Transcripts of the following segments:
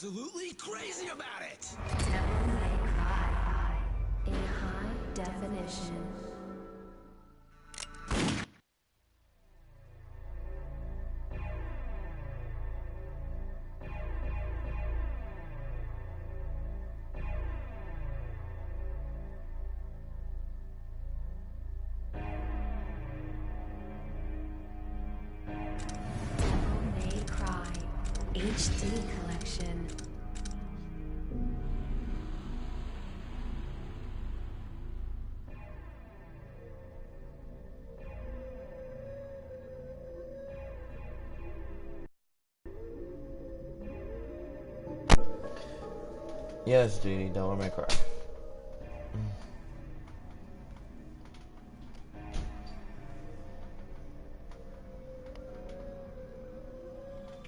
absolutely crazy about it! Devil May Cry in high definition. Devil May Cry HD collection. Yes, Dee, Devil May Cry.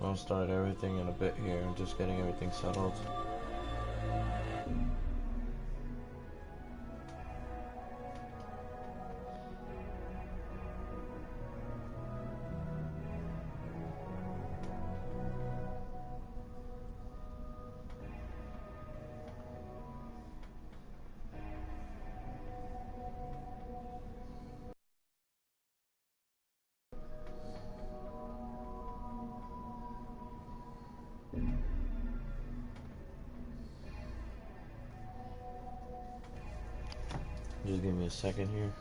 I'll start everything in a bit here, just getting everything settled. Just give me a second here.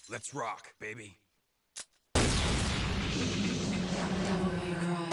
Let's rock, baby. Devil May Cry.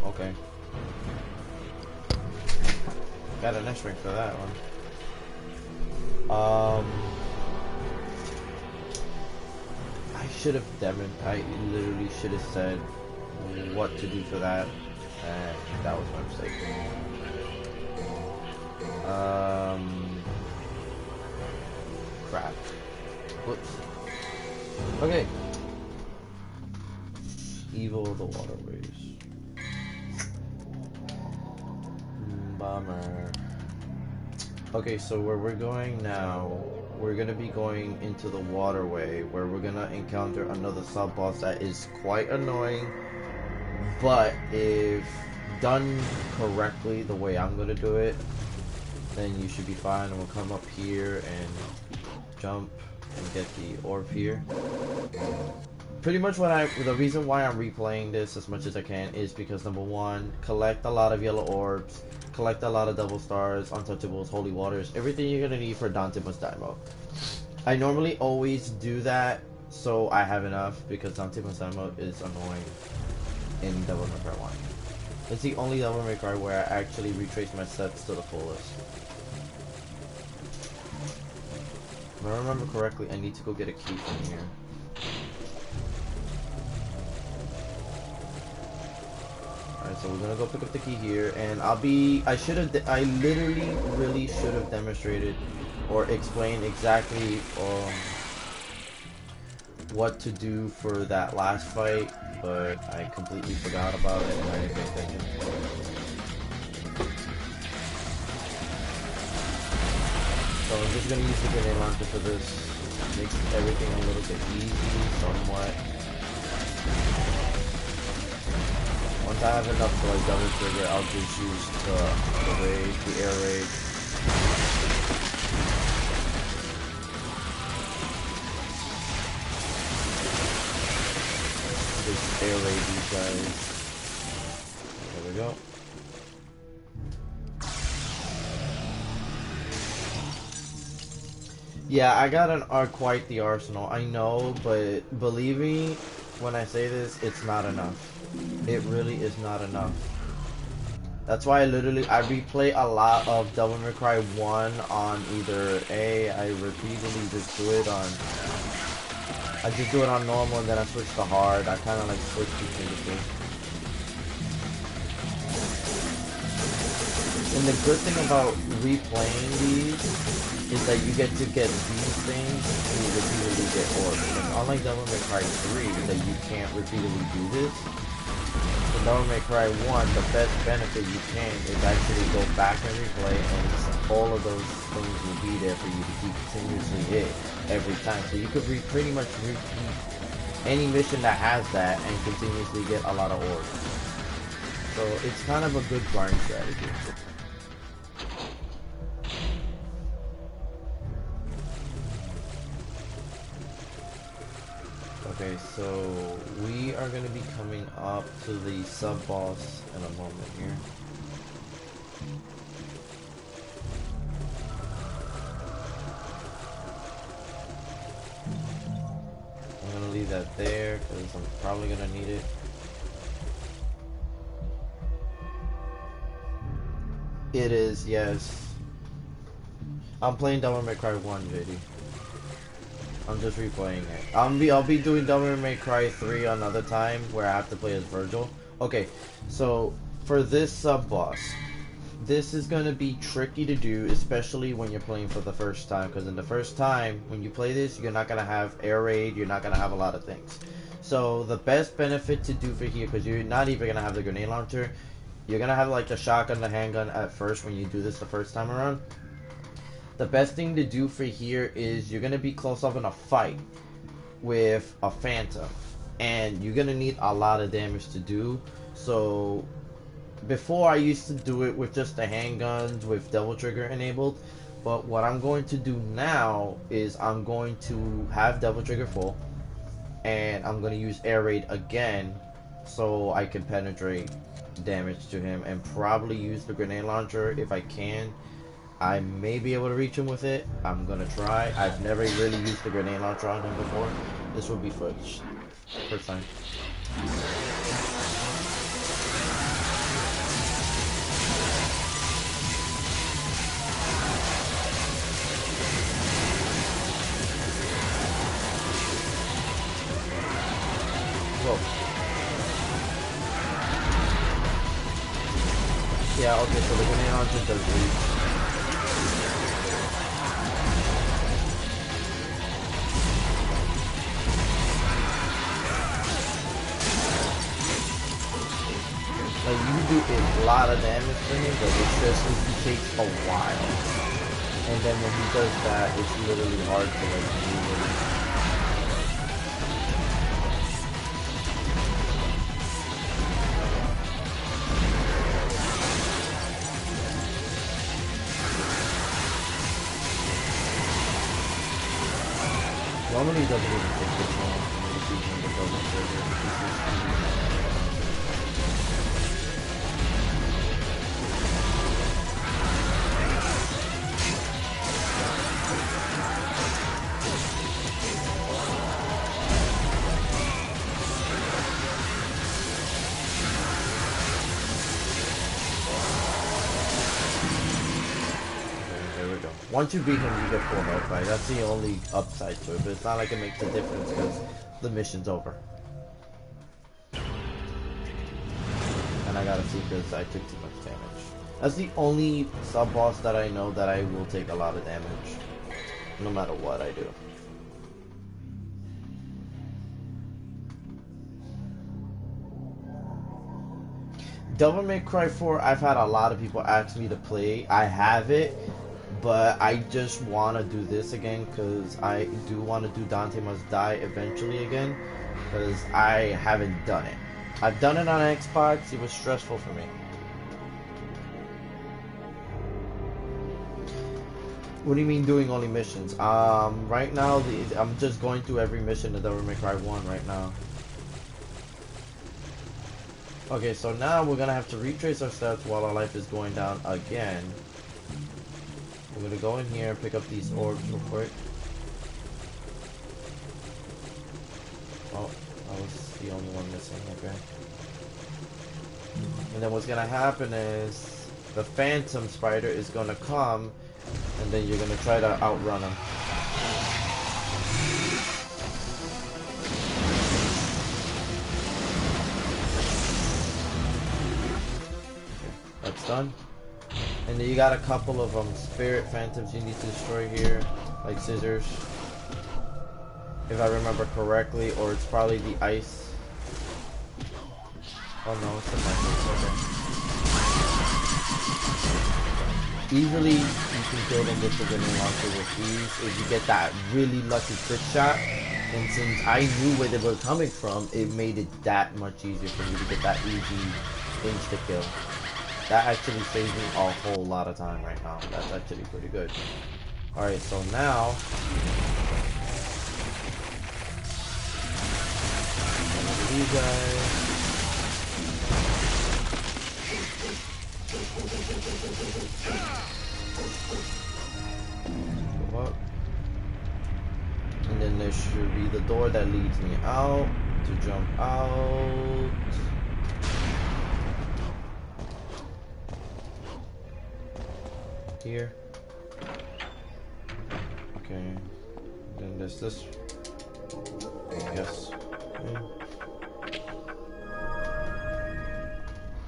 Okay. Got an X-ray for that one. I should have I literally should have said what to do for that, and that was my mistake. Crap. Whoops. Okay. Evil of the waterways. Bummer. Okay, so where we're going now, we're gonna be going into the waterway where we're gonna encounter another sub-boss that is quite annoying, but if done correctly the way I'm gonna do it, then you should be fine, and we'll come up here and jump and get the orb here. Pretty much the reason why I'm replaying this as much as I can is because number one, collect a lot of yellow orbs, collect a lot of double stars, untouchables, holy waters, everything you're gonna need for Dante Must Die mode. I normally always do that so I have enough because Dante Must Die mode is annoying in Devil May Cry 1. It's the only Devil May Cry where I actually retrace my steps to the fullest. If I remember correctly, I need to go get a key from here. Alright, so we're gonna go pick up the key here, and I literally really should have demonstrated or explained exactly what to do for that last fight, but I completely forgot about it and I didn't pay attention. So I'm just gonna use the grenade launcher for this. Makes everything a little bit easy, somewhat. Once I have enough to like double trigger, I'll just use the air raid. Just air raid these guys. There we go. Yeah, I got quite the arsenal, I know, but believe me when I say this, it's not enough. It really is not enough. That's why I replay a lot of Devil May Cry 1 on either I repeatedly just do it on, normal and then I switch to hard. I kind of like switch between the two. And the good thing about replaying these is that you get to get these things to repeatedly get orbs. And unlike Devil May Cry 3, that you can't repeatedly do this, in Devil May Cry 1, the best benefit you can is actually go back and replay, and all of those things will be there for you to keep continuously hit every time. So you could pretty much repeat any mission that has that and continuously get a lot of orbs. So it's kind of a good grind strategy. Okay, so we are going to be coming up to the sub-boss in a moment here. I'm going to leave that there because I'm probably going to need it. It is, yes. I'm playing Devil May Cry 1, JD. I'm just replaying it. I'll be doing Devil May Cry 3 another time where I have to play as Virgil. Okay, so for this sub boss, this is gonna be tricky to do, especially when you're playing for the first time. Because in the first time, when you play this, you're not gonna have air raid. You're not gonna have a lot of things. So the best benefit to do for here, because you're not even gonna have the grenade launcher, you're gonna have like the shotgun, the handgun at first when you do this the first time around. The best thing to do for here is you're gonna be close up in a fight with a phantom, and you're gonna need a lot of damage to do. So before I used to do it with just the handguns with double trigger enabled, but what I'm going to do now is I'm going to have double trigger full, and I'm going to use air raid again so I can penetrate damage to him, and probably use the grenade launcher if I can. I may be able to reach him with it. I'm gonna try. I've never really used the grenade launcher on him before. This will be first time. Whoa. Yeah, okay, so the grenade launcher does reach. Like, you do a lot of damage to him, but it's just, it takes a while. And then when he does that, it's literally hard to, like, move it. Normally it doesn't even take this long for me to use the double trigger. Once you beat him, you get full health, right? That's the only upside to it, but it's not like it makes a difference because the mission's over. And I gotta see because I took too much damage. That's the only sub-boss that I know that I will take a lot of damage, no matter what I do. Devil May Cry 4, I've had a lot of people ask me to play. I have it, but I just want to do this again because I do want to do Dante Must Die eventually again, because I haven't done it. I've done it on Xbox. It was stressful for me. What do you mean doing only missions? Right now I'm just going through every mission of Devil May Cry 1 right now. Okay, so now we're gonna have to retrace our steps while our life is going down again. We're gonna go in here and pick up these orbs real quick. Oh, I was the only one missing, okay. And then what's gonna happen is the Phantom Spider is gonna come, and then you're gonna try to outrun him. That's done. And then you got a couple of spirit phantoms you need to destroy here, like scissors, if I remember correctly, or it's probably the ice. Oh no, it's the magic. Okay. Easily you can kill them with the grenade launcher with these if you get that really lucky trick shot. And since I knew where they were coming from, it made it that much easier for me to get that easy insta kill. That actually saves me a whole lot of time right now. That's actually pretty good. Alright, so now these guys. Go up. And then there should be the door that leads me out to jump out. Here. Okay. Then there's this. Yes.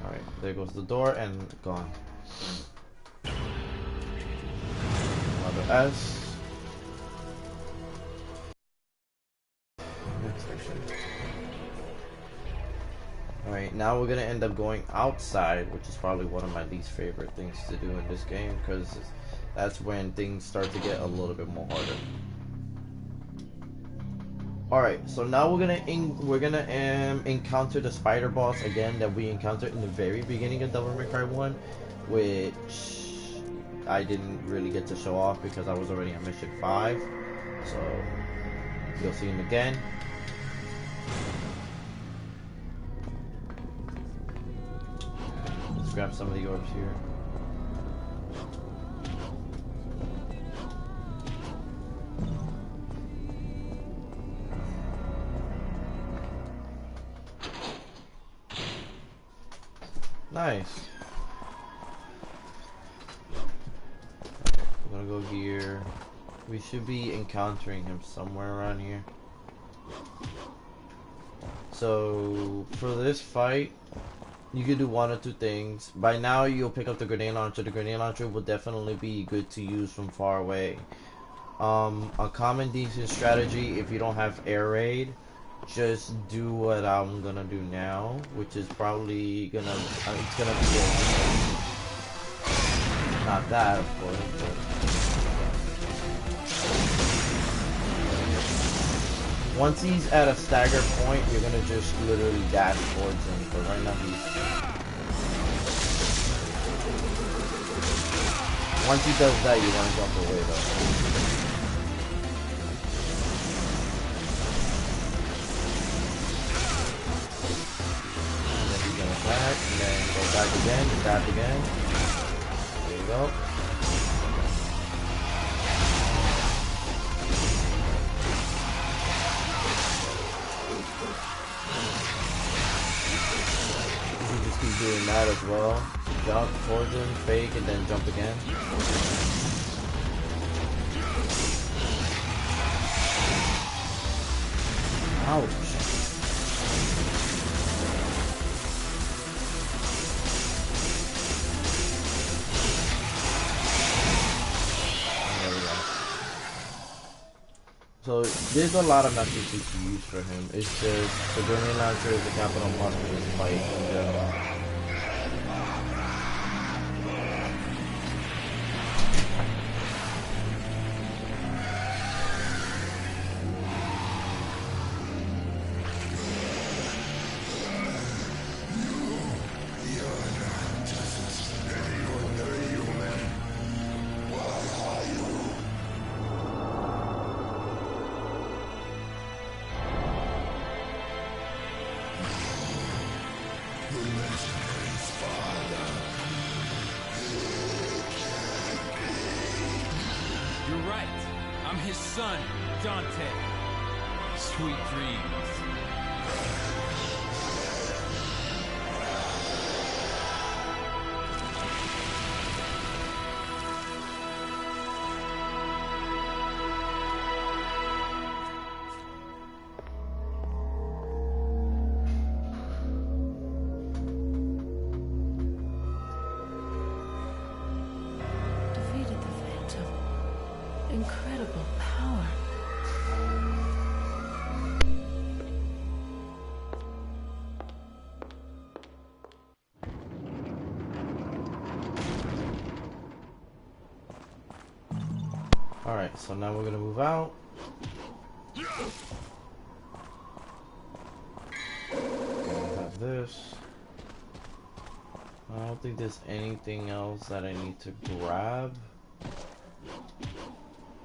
Alright, there goes the door and gone. Another S. Next section. Alright, now we're gonna end up going outside, which is probably one of my least favorite things to do in this game, because that's when things start to get a little bit more harder. Alright, so now we're gonna encounter the spider boss again that we encountered in the very beginning of Devil May Cry 1, which I didn't really get to show off because I was already on mission 5. So you'll see him again. Let's grab some of the orbs here. Nice. We're gonna go here. We should be encountering him somewhere around here. So for this fight, you can do one or two things. By now you'll pick up the grenade launcher. The grenade launcher will definitely be good to use from far away. A common decent strategy if you don't have air raid, just do what I'm gonna do now, which is probably gonna it's gonna be not that, of course, but once he's at a stagger point, you're gonna just literally dash towards him. But right now once he does that, you wanna jump away though. Back, and then go back again, tap again. There you go. You can just keep doing that as well. Jump towards him, fake, and then jump again. Ouch. So there's a lot of methods you can use for him. It's just the grenade launcher is a capital must for this fight in general. You're right. I'm his son, Dante. Sweet dreams. Defeated the Phantom. Incredible power. Alright, so now we're gonna move out. Have this. I don't think there's anything else that I need to grab.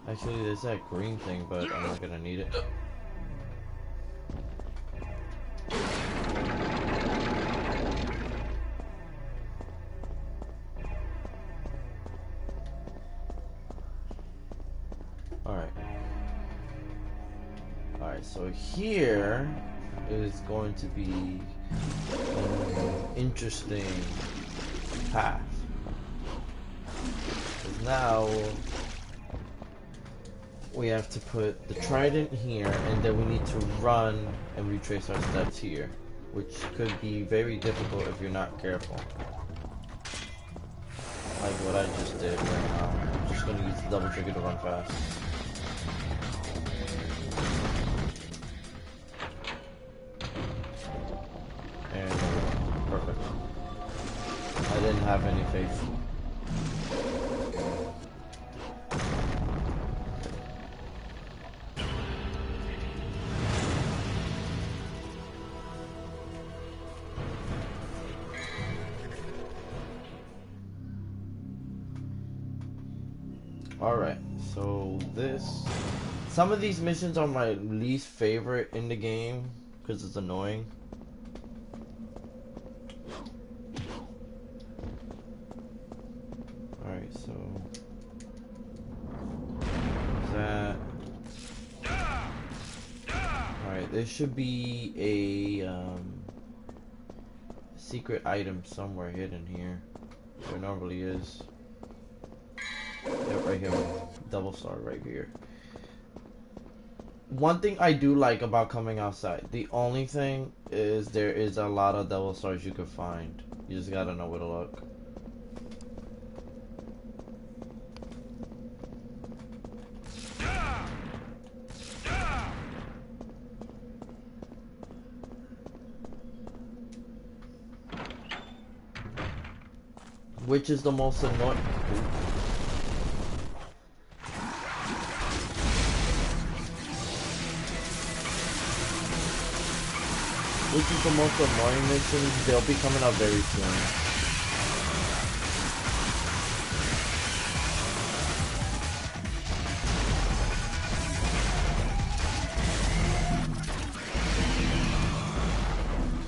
Actually, there's that green thing, but I'm not gonna need it. Alright. Alright, so here is going to be an interesting path. Because now we have to put the trident here, and then we need to run and retrace our steps here, which could be very difficult if you're not careful. Like what I just did right now. I'm just gonna use the double trigger to run fast. And perfect. I didn't have any faith. Alright, so some of these missions are my least favorite in the game because it's annoying. Alright, so that. Alright, there should be a secret item somewhere hidden here. There normally is. Yep, right here. Double star right here. One thing I do like about coming outside, the only thing is there is a lot of double stars you can find. You just gotta know where to look. Which is the most annoying? Which is the most annoying missions? They'll be coming up very soon.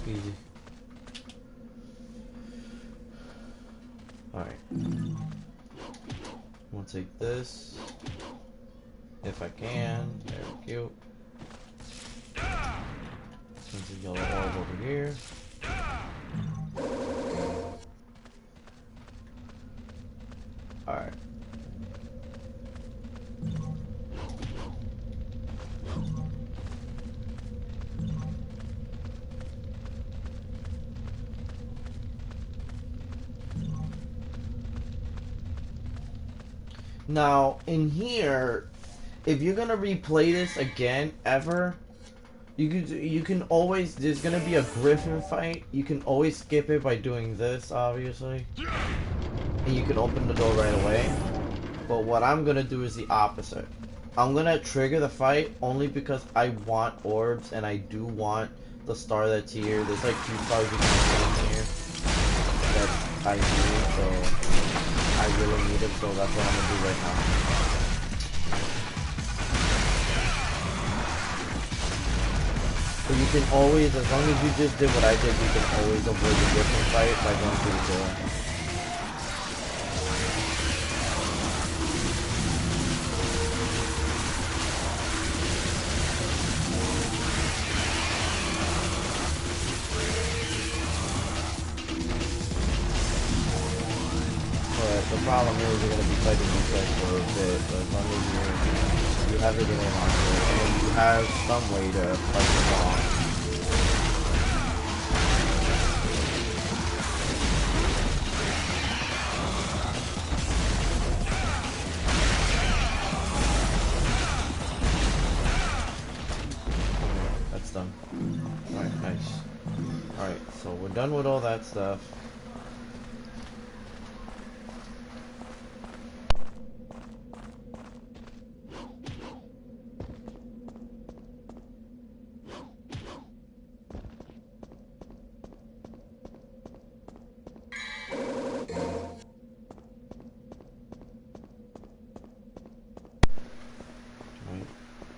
Easy. Alright. We'll take this. If I can. Very cute. There's a yellow orb over here. Alright. Now, in here, if you're gonna replay this again, ever, you can always, there's gonna be a griffin fight. You can always skip it by doing this, obviously. And you can open the door right away. But what I'm gonna do is the opposite. I'm gonna trigger the fight only because I want orbs and I do want the star that's here. There's like 2 stars you can get in here that I need, so I really need it, so that's what I'm gonna do right now. So you can always, as long as you just did what I did, you can always avoid the griffin fight by going through the door. But the problem is you're going to be fighting these guys for a bit, but as long as you have it in a launcher, and then you have some way to fight them off. Okay, that's done. Alright, nice. Alright, so we're done with all that stuff.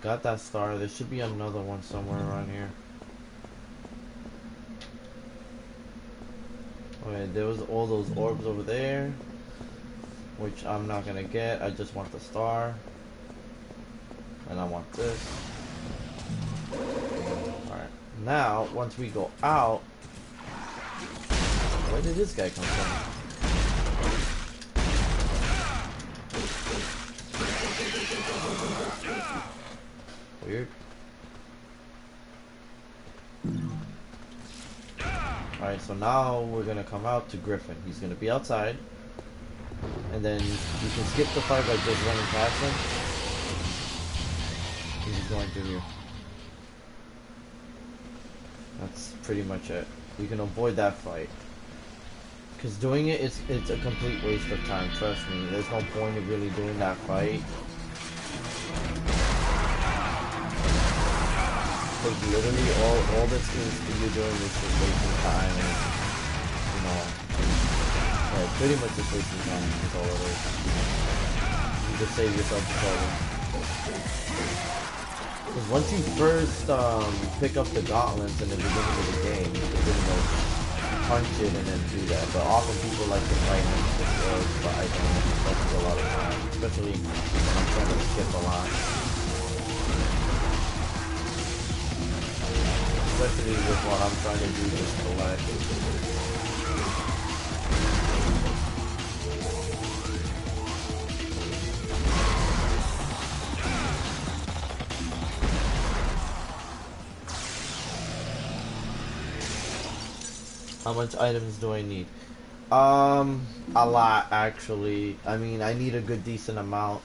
Got that star. There should be another one somewhere around here. Okay, there was all those orbs over there, which I'm not gonna get. I just want the star, and I want this. Alright, now once we go out, where did this guy come from? Alright, so now we're gonna come out to Griffin. He's gonna be outside. And then you can skip the fight by just running past him. He's going through here. That's pretty much it. You can avoid that fight. Because doing it, it's a complete waste of time, trust me. There's no point in really doing that fight. Because literally all this is you're doing is just wasting time and, you know, yeah, pretty much just wasting time is all it is. You just save yourself the trouble. Because once you first pick up the gauntlets in the beginning of the game, you can pretty much punch it and then do that. But often people like to fight him before, but I don't. That takes a lot of time, especially when I'm trying to skip a lot. Especially with what I'm trying to do, just collect. How much items do I need? A lot actually. I mean, I need a good decent amount.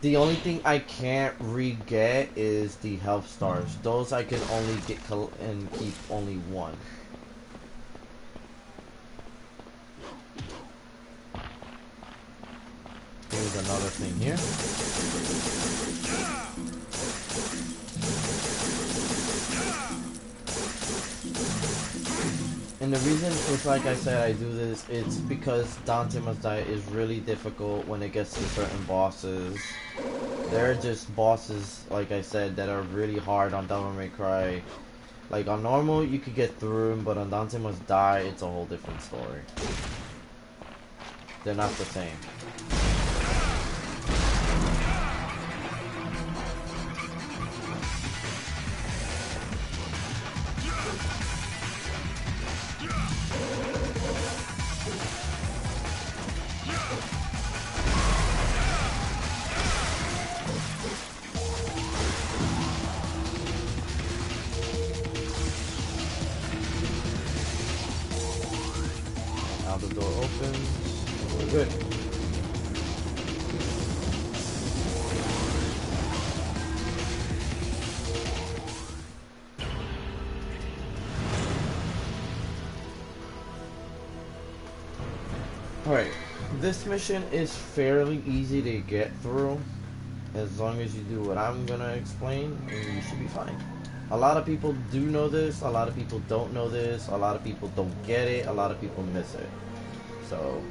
The only thing I can't re-get is the health stars. Those I can only get and keep only one. Here's another thing here. And the reason is, like I said, I do this, it's because Dante Must Die is really difficult when it gets to certain bosses. There are just bosses, like I said, that are really hard on Devil May Cry. Like on normal, you could get through them, but on Dante Must Die, it's a whole different story. They're not the same. Now the door opens. We're good. Alright, this mission is fairly easy to get through. As long as you do what I'm gonna explain, and you should be fine. A lot of people do know this, a lot of people don't know this, a lot of people don't get it, a lot of people miss it. So,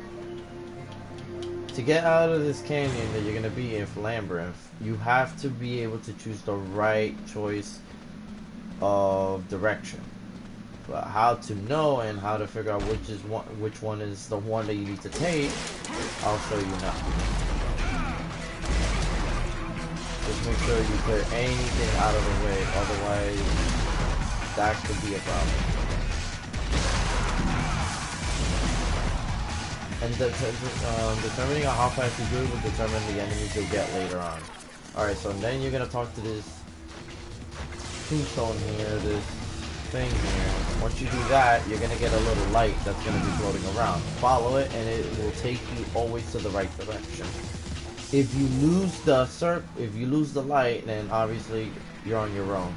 to get out of this canyon that you're going to be in for Labyrinth, you have to be able to choose the right choice of direction. But how to know and how to figure out which one is the one that you need to take, I'll show you now. Just make sure you clear anything out of the way, otherwise that could be a problem. And determining how fast you do will determine the enemies you'll get later on. Alright, so then you're gonna talk to this tombstone here, this thing here. Once you do that, you're gonna get a little light that's gonna be floating around. Follow it, and it will take you always to the right direction. If you lose the light, then obviously you're on your own.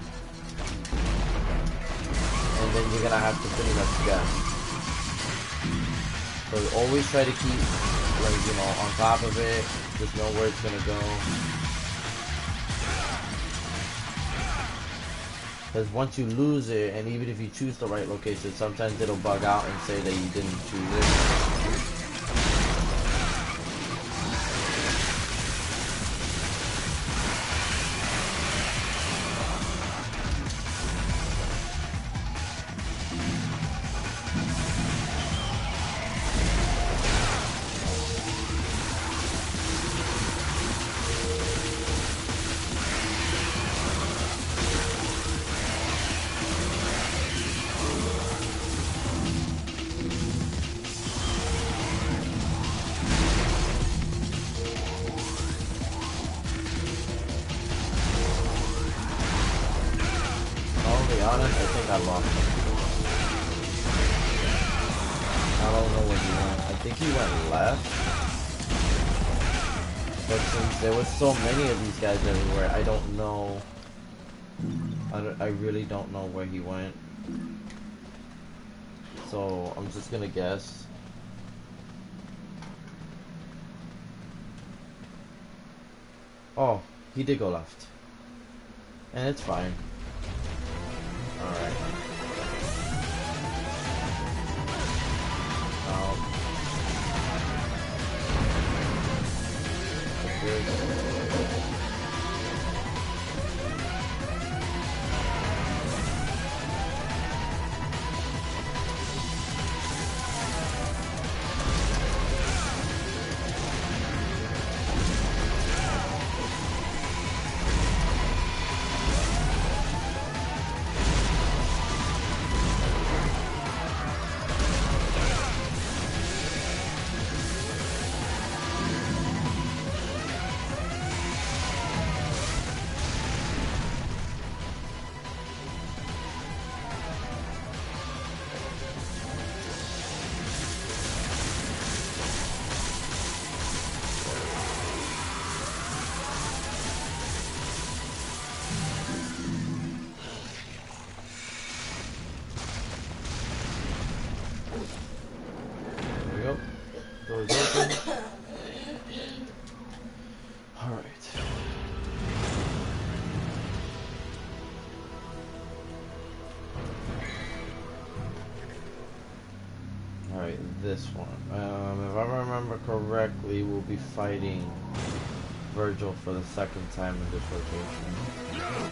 And then you're gonna have to pretty much guess. So always try to keep, like, you know, on top of it. Just know where it's gonna go. Because once you lose it, and even if you choose the right location, sometimes it'll bug out and say that you didn't choose it. Honest, I think I lost him. I think he went left. But since there was so many of these guys everywhere, I don't know. I really don't know where he went. So I'm just gonna guess. Oh, he did go left. And it's fine. Alright. Doors open. Alright. Alright, this one. If I remember correctly, we'll be fighting Virgil for the second time in this location.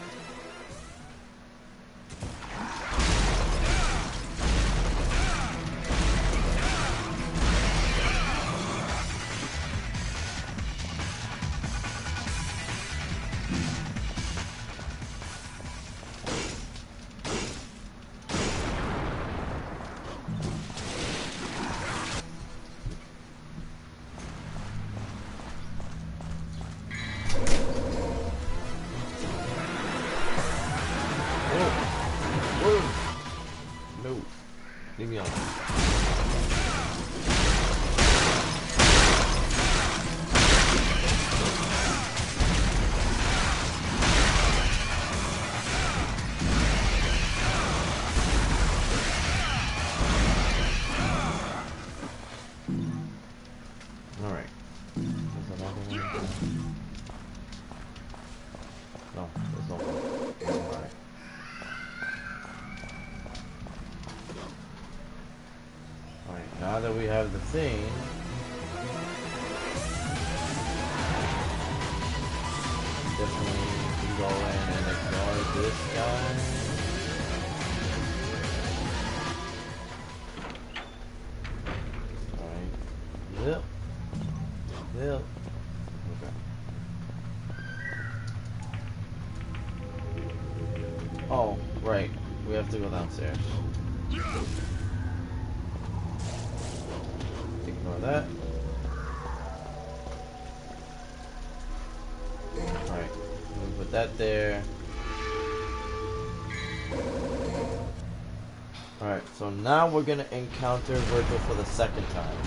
No. Leave me alone. Alright. There's another one. No, there's no one. Alright. Alright, now that we have the thing, definitely can go in and ignore this guy. Alright. Zip. Zip. Okay. Oh, right. We have to go downstairs. Ignore that. Alright, we'll put that there. Alright, so now we're gonna encounter Virgil for the second time.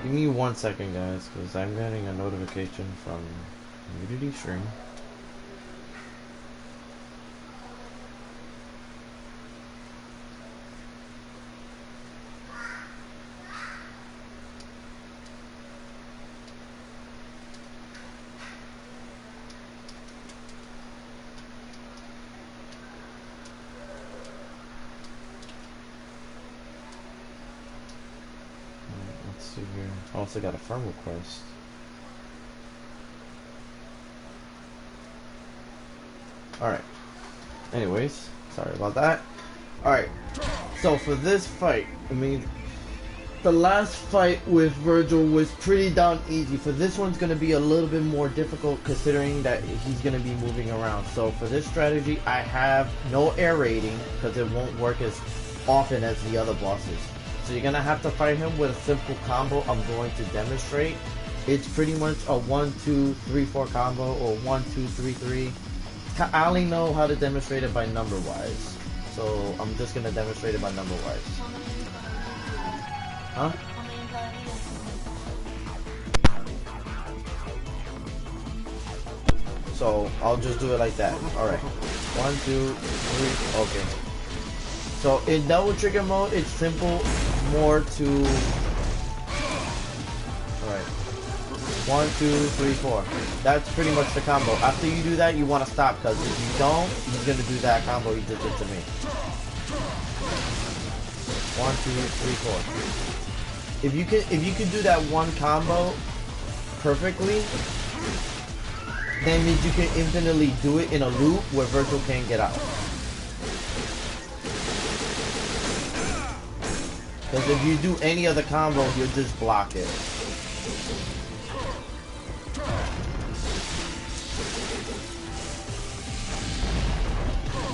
Give me 1 second, guys, because I'm getting a notification from Unity Stream. Here. I also got a firm request. Alright. Anyways, sorry about that. Alright. So for this fight, I mean, the last fight with Virgil was pretty darn easy. For this one's going to be a little bit more difficult considering that he's going to be moving around. So for this strategy, I have no air raiding because it won't work as often as the other bosses. So you're gonna have to fight him with a simple combo I'm going to demonstrate. It's pretty much a 1, 2, 3, 4 combo or 1, 2, 3, 3. I only know how to demonstrate it by number wise. So I'm just gonna demonstrate it by number wise. Huh? So I'll just do it like that. Alright. 1, 2, 3, okay. So in double trigger mode, it's simple more to... Alright. 1, 2, 3, 4. That's pretty much the combo. After you do that, you want to stop, because if you don't, he's going to do that combo he just did to me. 1, 2, 3, 4. If you can do that one combo perfectly, that means you can infinitely do it in a loop where Virgil can't get out. Because if you do any other combo, he'll just block it.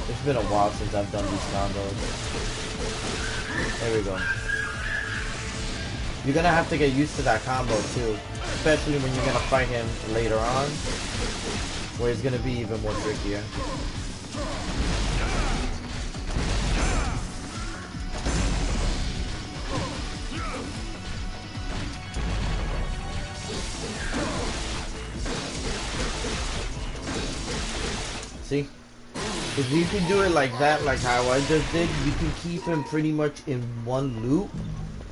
It's been a while since I've done these combos. There we go. You're gonna have to get used to that combo too. Especially when you're gonna fight him later on, where it's gonna be even more trickier. See? If you can do it like that, like how I just did, you can keep him pretty much in one loop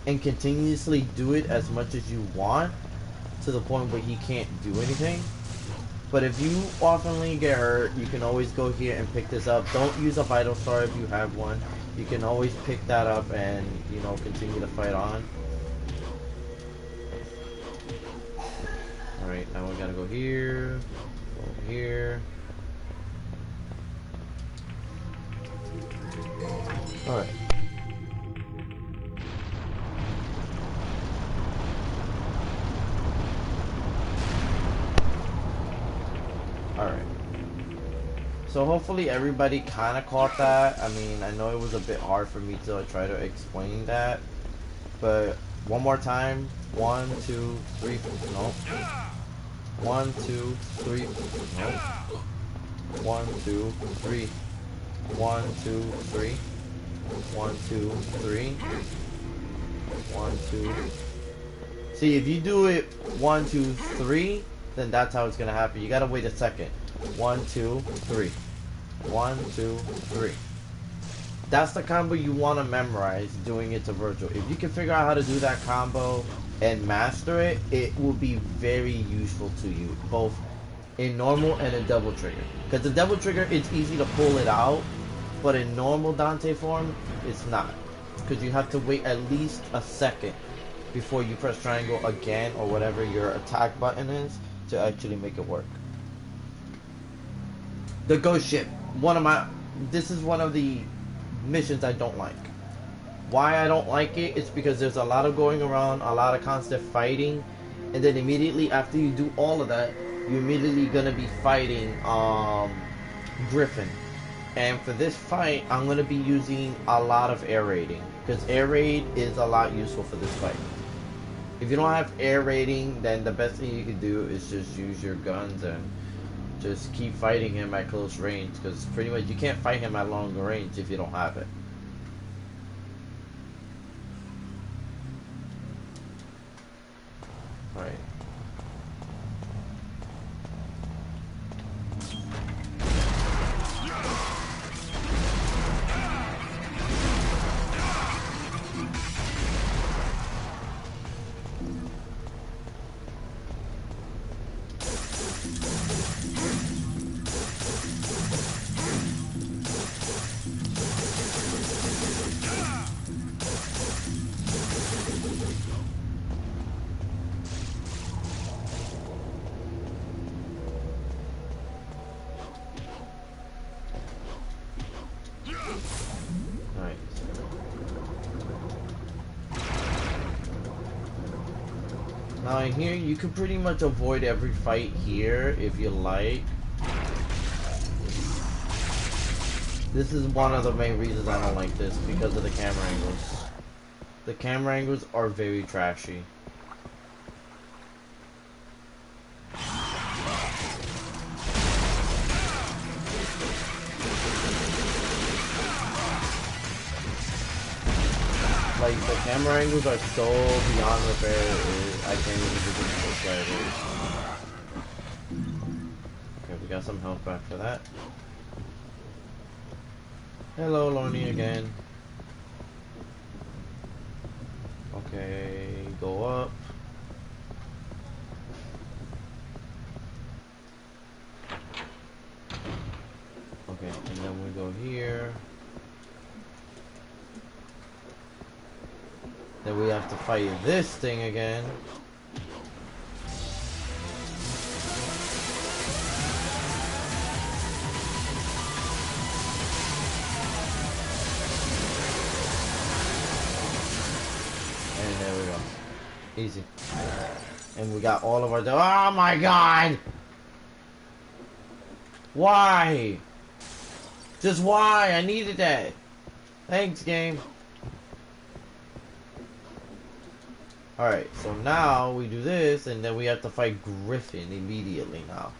and continuously do it as much as you want, to the point where he can't do anything. But if you oftenly get hurt, you can always go here and pick this up. Don't use a vital star if you have one. You can always pick that up and, you know, continue to fight on. Alright, now we gotta go here, go here. Alright. Alright. So hopefully everybody kind of caught that. I mean, I know it was a bit hard for me to try to explain that. But one more time. 1, 2, 3. No. 1, 2, 3. No. 1, 2, 3. 1, 2, 3. 1, 2, 3. 1, 2. See, if you do it 1, 2, 3, then that's how it's gonna happen. You gotta wait a second. 1, 2, 3. 1, 2, 3. That's the combo you want to memorize doing it to Virgil. If you can figure out how to do that combo and master it, it will be very useful to you, both in normal and in double trigger. Because the double trigger, it's easy to pull it out, but in normal Dante form, it's not. Because you have to wait at least a second before you press triangle again, or whatever your attack button is, to actually make it work. The ghost ship. This is one of the missions I don't like. Why I don't like it? It's because there's a lot of going around, a lot of constant fighting, and then immediately after you do all of that, you're immediately gonna be fighting Griffin. And for this fight, I'm gonna be using a lot of air raiding, because air raid is a lot useful for this fight. If you don't have air raiding, then the best thing you can do is just use your guns and just keep fighting him at close range, because pretty much you can't fight him at longer range if you don't have it. Alright. Now in here, you can pretty much avoid every fight here if you like. This is one of the main reasons I don't like this, because of the camera angles. The camera angles are very trashy. Like, the camera angles are so beyond repair, I can't even describe it. Okay, we got some health back for that. Hello, Lonnie again. Okay, go up. Okay, and then we go here. Then we have to fight this thing again. And there we go. Easy. And we got all of our... Oh my god! Why? Just why? I needed that. Thanks, game. Alright, so now we do this, and then we have to fight Griffin immediately now.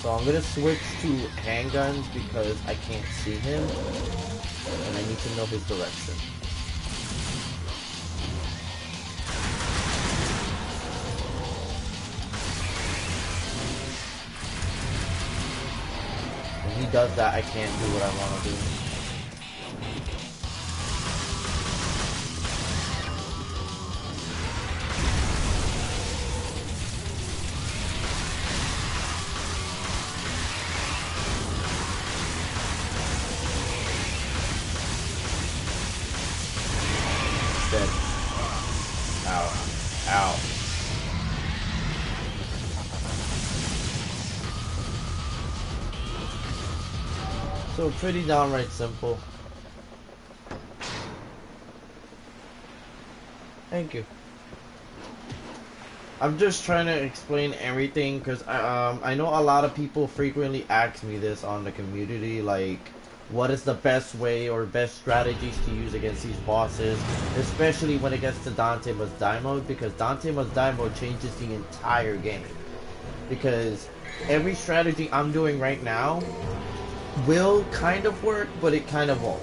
So I'm gonna switch to handguns because I can't see him, and I need to know his direction. When he does that, I can't do what I want to do. Dead. Ow. Ow. So pretty downright simple. Thank you. I'm just trying to explain everything because I know a lot of people frequently ask me this on the community, like, what is the best way or best strategies to use against these bosses, especially when it gets to Dante Must Die mode, because Dante Must Die mode changes the entire game. Because every strategy I'm doing right now will kind of work, but it kind of won't.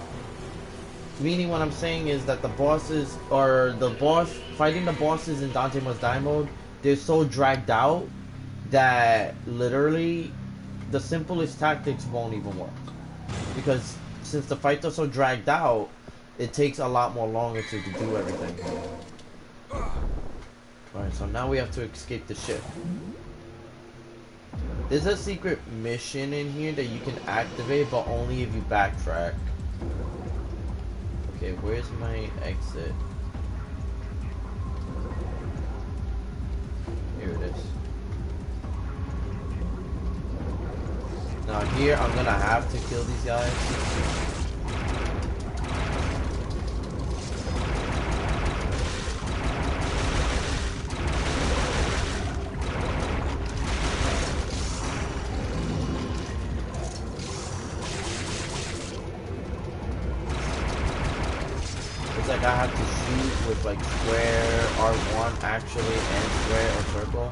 Meaning what I'm saying is that the bosses, or the boss, fighting the bosses in Dante Must Die mode, they're so dragged out that literally the simplest tactics won't even work. Because since the fights are so dragged out, it takes a lot more longer to do everything. Alright, so now we have to escape the ship. There's a secret mission in here that you can activate, but only if you backtrack. Okay, where's my exit? Here it is. Now here, I'm gonna have to kill these guys. It's like I have to shoot with like square, R1 actually, and square or circle.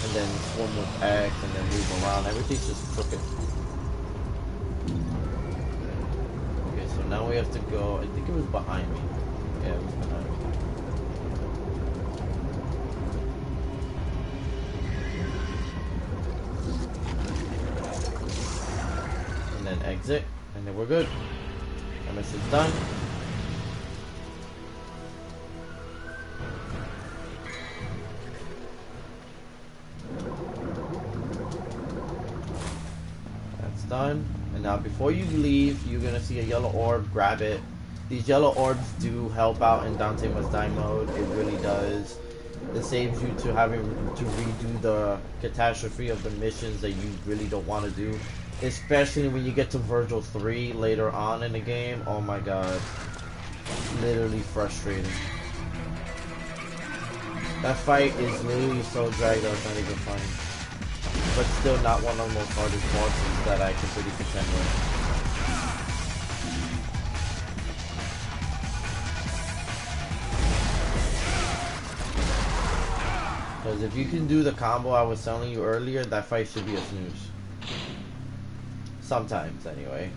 And then swim with X and then move around. Everything's just crooked. Okay, so now we have to go. I think it was behind me. Yeah, it was behind me. And then exit. And then we're good. Our mission's done. Done. And now before you leave, you're gonna see a yellow orb. Grab it. These yellow orbs do help out in Dante Must Die mode. It really does. It saves you to having to redo the catastrophe of the missions that you really don't want to do, especially when you get to Virgil 3 later on in the game. Oh my god, literally frustrating. That fight is literally so dragged out, it's not even funny. But still not one of the most hardest bosses that I can pretty contend with. Because if you can do the combo I was telling you earlier, that fight should be a snooze. Sometimes, anyway.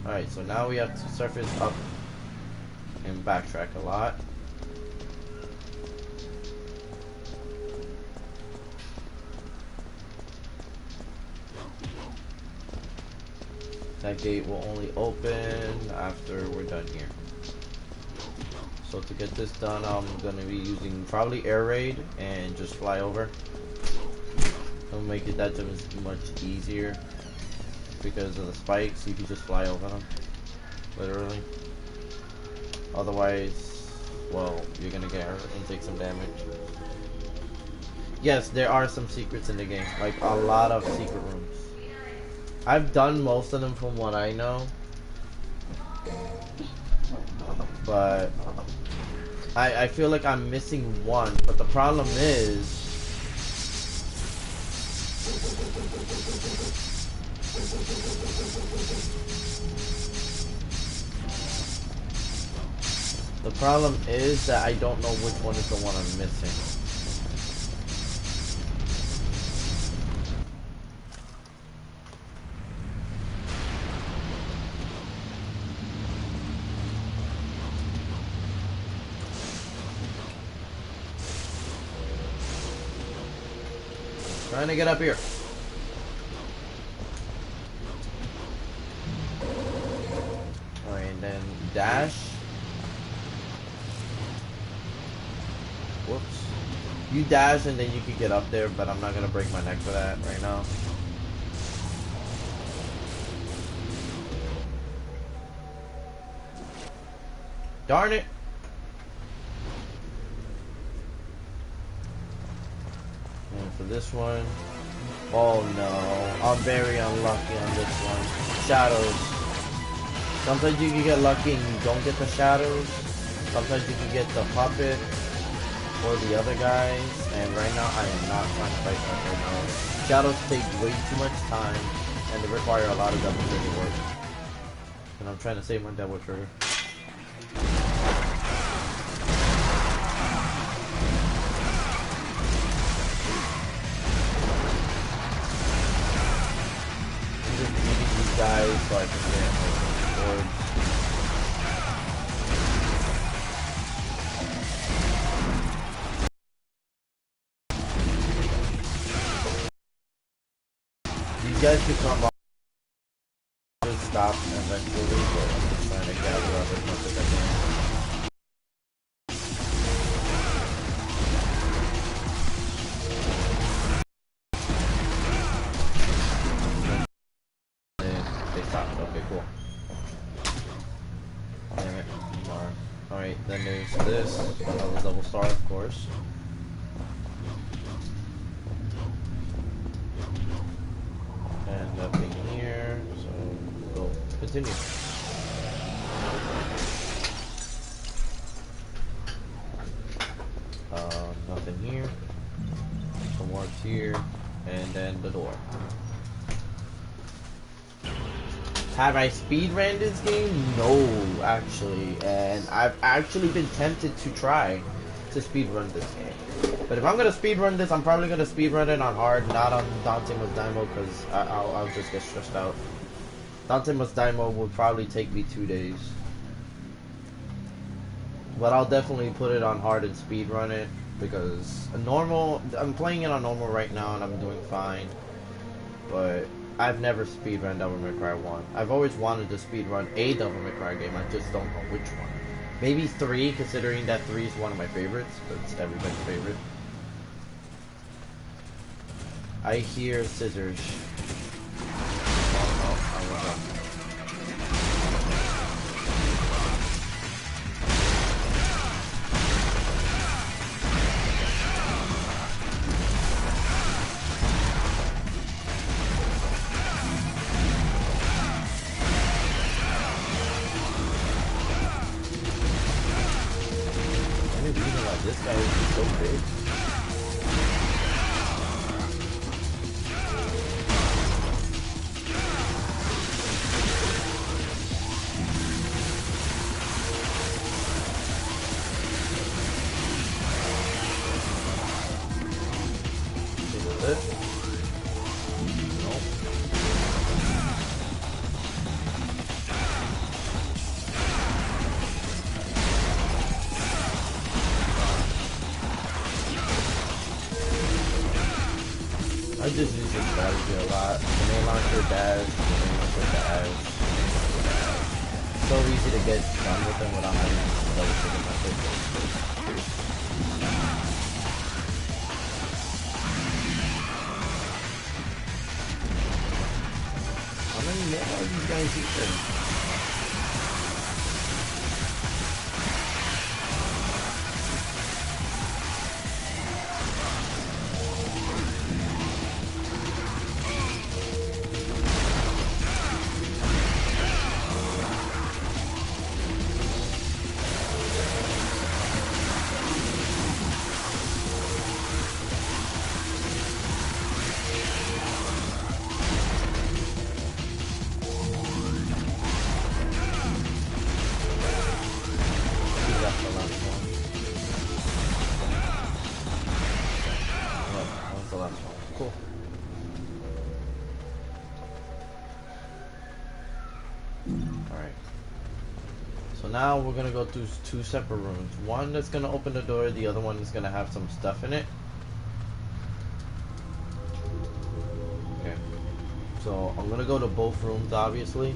Alright, so now we have to surface up and backtrack a lot. That gate will only open after we're done here. So to get this done, I'm gonna be using probably air raid and just fly over. It'll make it that much easier because of the spikes. You can just fly over them, literally. Otherwise, well, you're gonna get hurt and take some damage. Yes, there are some secrets in the game, like a lot of secret rooms. I've done most of them from what I know, but I feel like I'm missing one. But the problem is, that I don't know which one is the one I'm missing. Trying to get up here. Alright, and then dash. Whoops. You dash and then you can get up there, but I'm not gonna break my neck for that right now. Darn it! And for this one, oh no, I'm very unlucky on this one. Shadows. Sometimes you can get lucky and you don't get the shadows. Sometimes you can get the puppet or the other guys. And right now, I am not trying to fight that right now. Shadows take way too much time and they require a lot of double trigger work. And I'm trying to save my double trigger. Guys, so I can get orbs. These guys can come off, just stop eventually, but I'm just trying to gather up as much as I can. Okay, cool. Damn it. Alright, then there's this. Another double star, of course. And nothing here, so we'll continue. Nothing here. Some orbs here. And then the door. Have I speedrun this game? No, actually, and I've actually been tempted to try to speedrun this game. But if I'm gonna speedrun this, I'm probably gonna speedrun it on hard, not on Dante Must Daimo, because I'll just get stressed out. Dante Must Daimo would probably take me 2 days. But I'll definitely put it on hard and speedrun it, because I'm playing it on normal right now and I'm doing fine. But I've never speedrun Devil May Cry 1. I've always wanted to speedrun a Devil May Cry game, I just don't know which one. Maybe 3, considering that 3 is one of my favorites, but it's everybody's favorite. I hear scissors. Oh, I was up. This guy is so big. Is it? Nope. just use this strategy a lot. Grenade launcher dash, grenade launcher dash. So easy to get done with them without having to double click my pistol. How many more are these guys using? Now we're gonna go through two separate rooms. One that's gonna open the door, the other one is gonna have some stuff in it. Okay. So I'm gonna go to both rooms, obviously.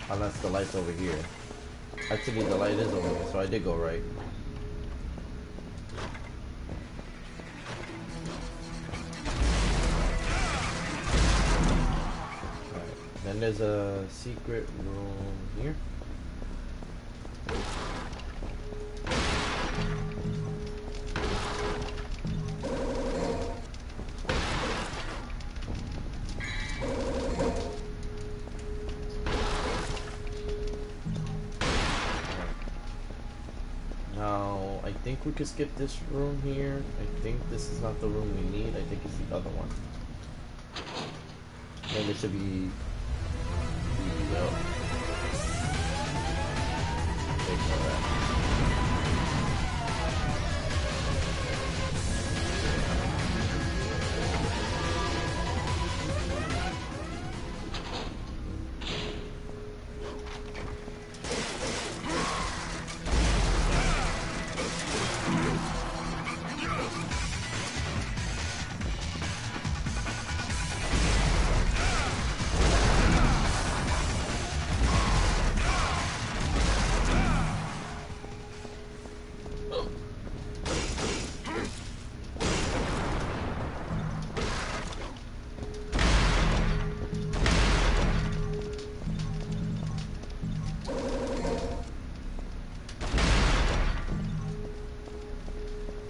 Unless the light's over here. Actually, the light is over here, so I did go right. Alright, then there's a secret room here. I think we could skip this room here. I think this is not the room we need. I think it's the other one. Then it should be... Yep. Ignore that.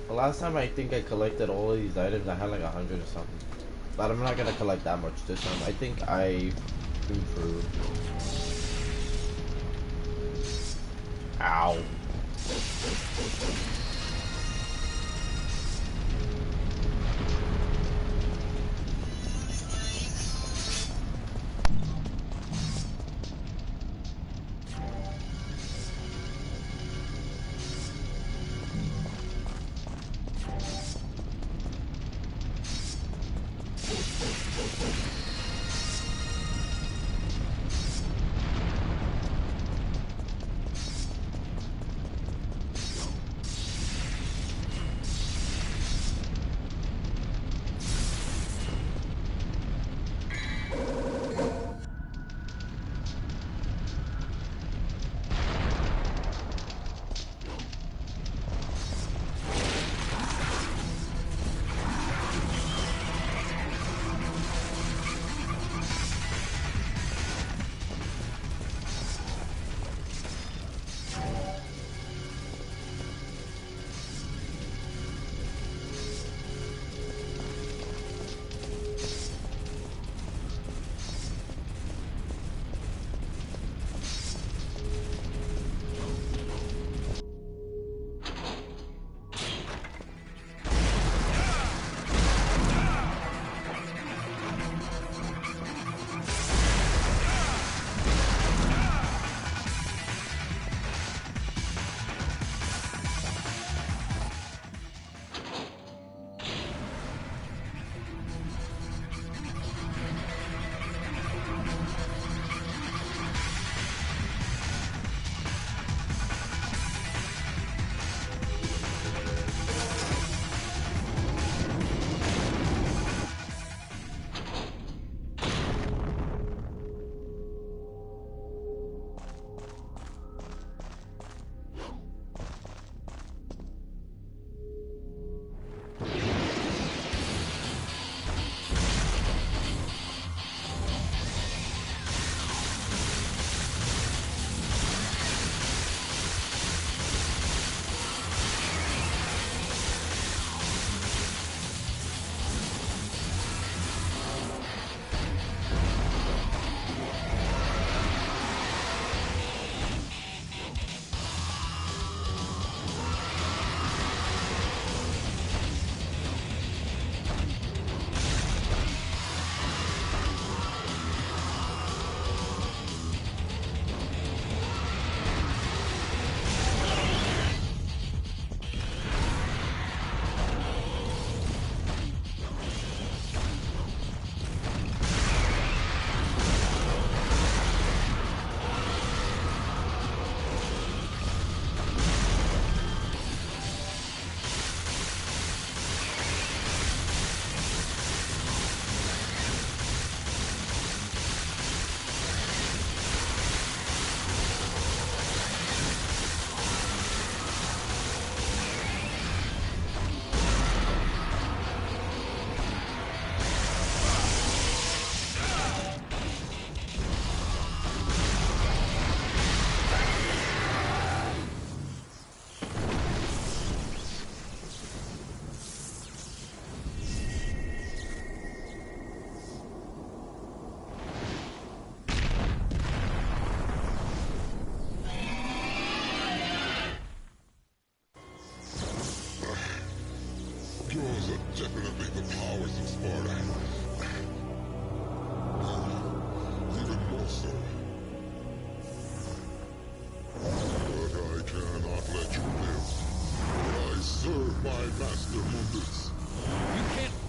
Last time I think I collected all of these items, I had like 100 or something. But I'm not gonna collect that much this time. I think I improved. Ow.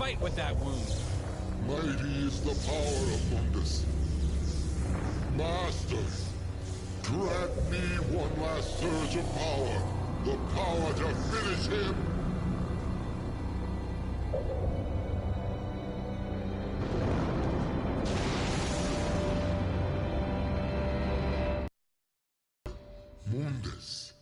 fight with that wound. Mighty is the power of Mundus. Master, grant me one last surge of power. The power to finish him. Mundus.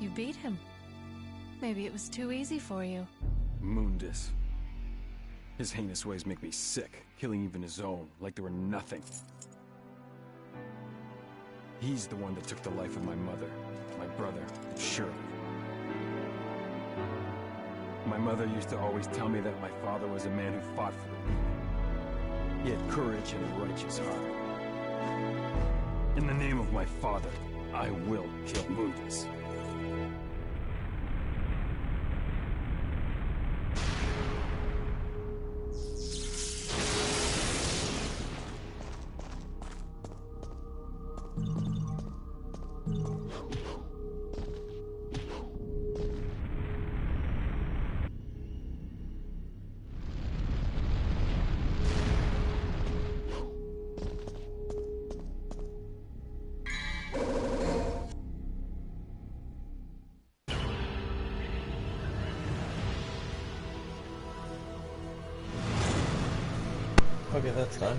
You beat him. Maybe it was too easy for you. Mundus. His heinous ways make me sick, killing even his own, like they were nothing. He's the one that took the life of my mother, my brother, and Shirley. My mother used to always tell me that my father was a man who fought for the weak. He had courage and a righteous heart. In the name of my father, I will kill Mundus. Okay, that's done.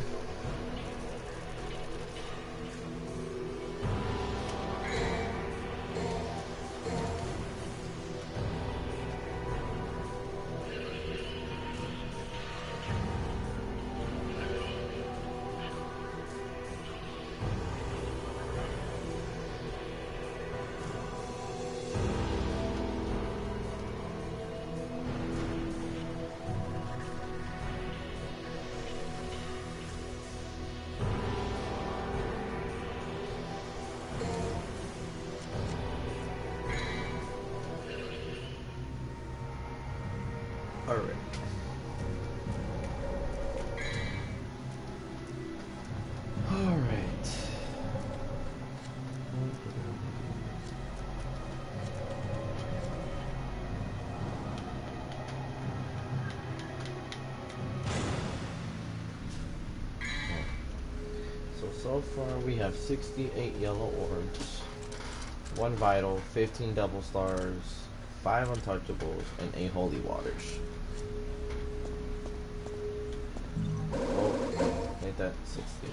Alright. Alright. So far we have 68 yellow orbs, 1 vital, 15 double stars, 5 untouchables, and 8 holy waters. Oh, ain't that 69?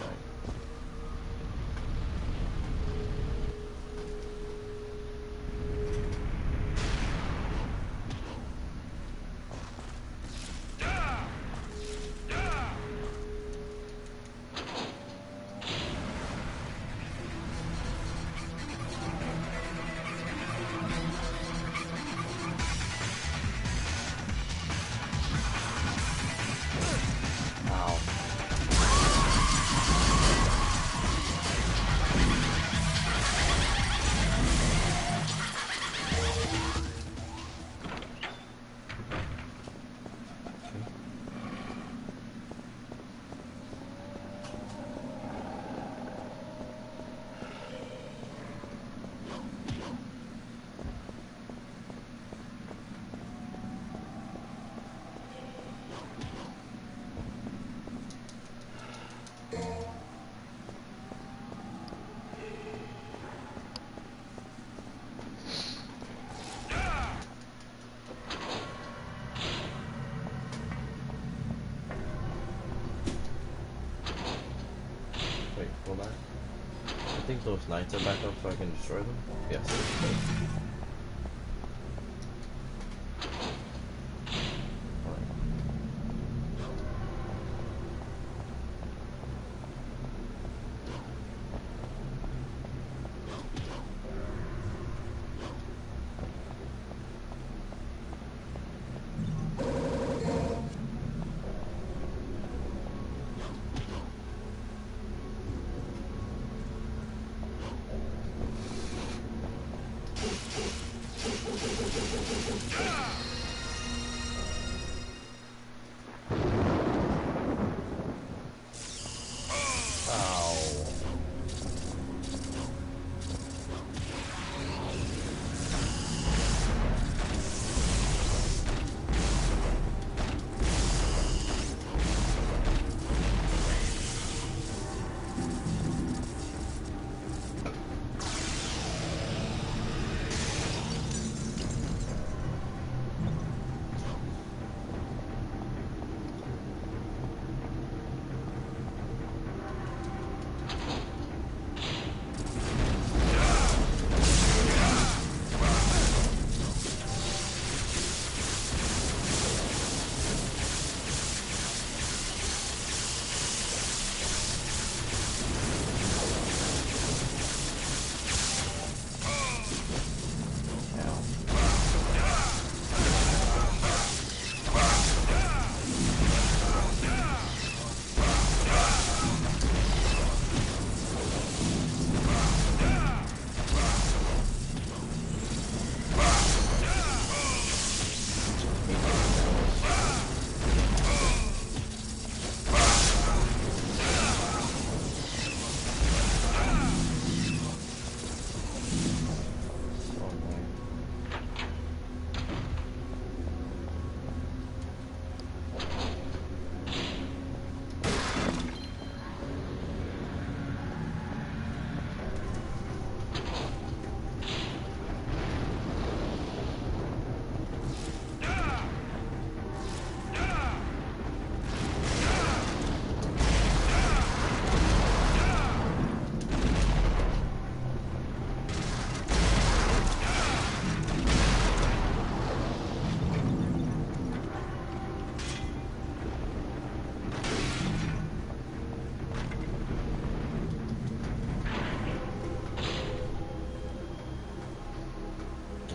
Wait, hold on. I think those knights are back up so I can destroy them. Yes. Alright.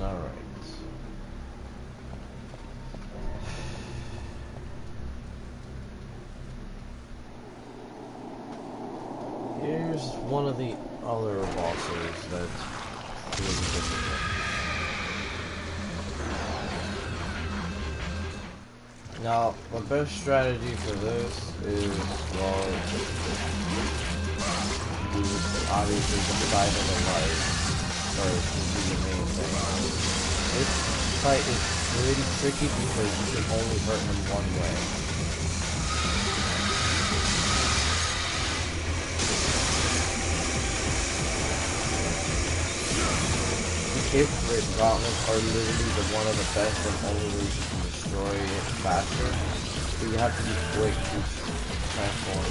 Alright. Here's one of the other bosses that's really difficult. Now, the best strategy for this is, well, you obviously decide on the light first to do the main thing. This fight is pretty tricky because you can only hurt him one way. Ifrit gauntlets are literally one of the best and only ways you can destroy it faster. But you have to be quick to transform.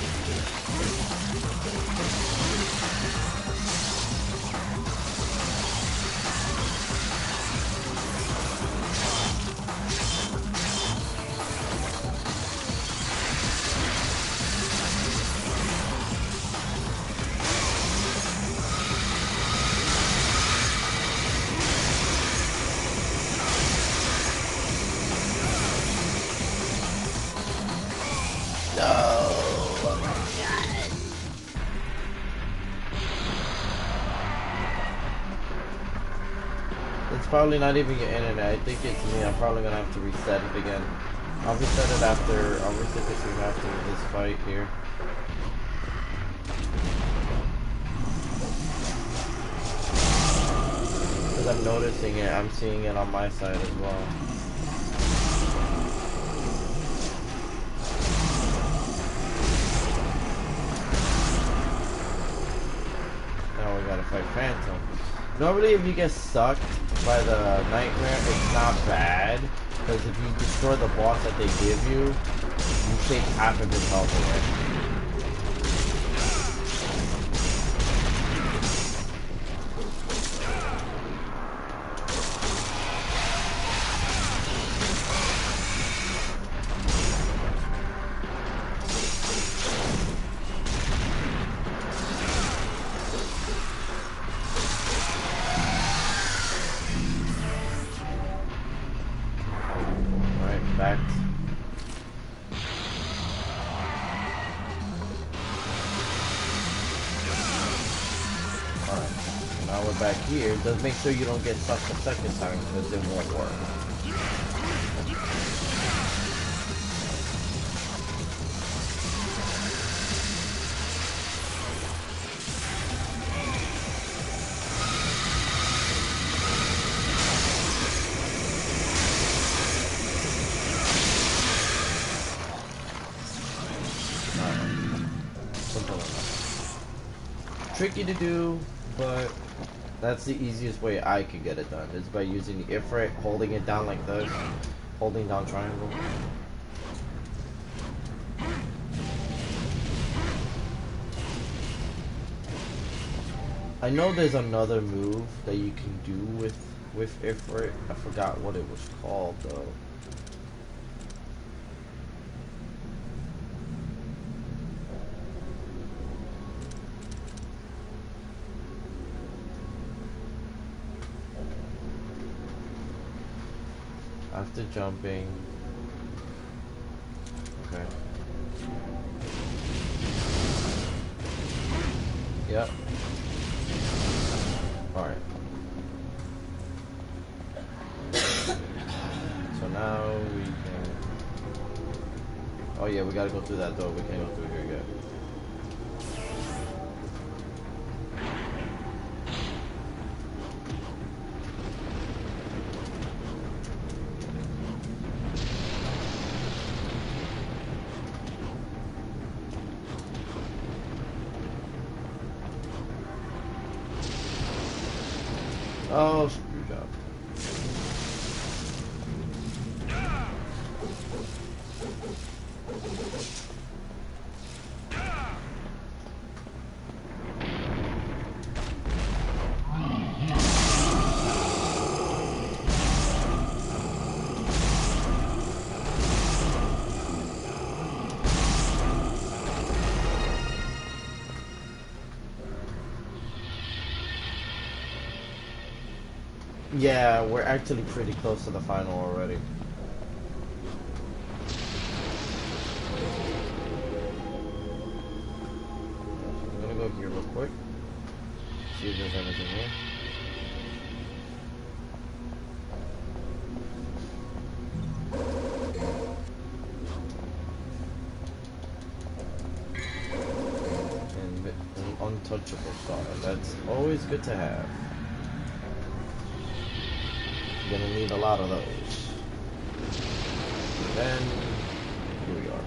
It's probably not even your internet. I think it's me. I'm probably gonna have to reset it again. I'll reset it after. I'll reset this room after this fight here. Because I'm noticing it. I'm seeing it on my side as well. Now we gotta fight Phantom. Normally if you get sucked by the nightmare, it's not bad, because if you destroy the boss that they give you, you take half of his health away. Back. Alright, now we're back here. Just make sure you don't get sucked the second time because it won't work. Tricky to do, but that's the easiest way I could get it done, is by using the Ifrit, holding it down like this, holding down triangle. I know there's another move that you can do with Ifrit. I forgot what it was called though. After jumping. Okay. Yep. Alright. So now we can... Oh yeah, we gotta go through that door. We can't go through here yet. Oh, screw job. Yeah, we're actually pretty close to the final already. I'm gonna go here real quick. See if there's anything here. And an untouchable star. That's always good to have. Gonna need a lot of those. And then here we are.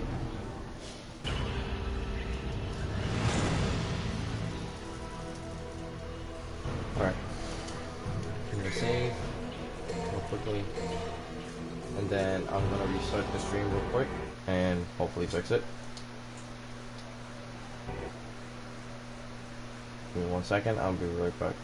Alright. I'm gonna save real quickly. And then I'm gonna restart the stream real quick and hopefully fix it. Give me 1 second, I'll be right back.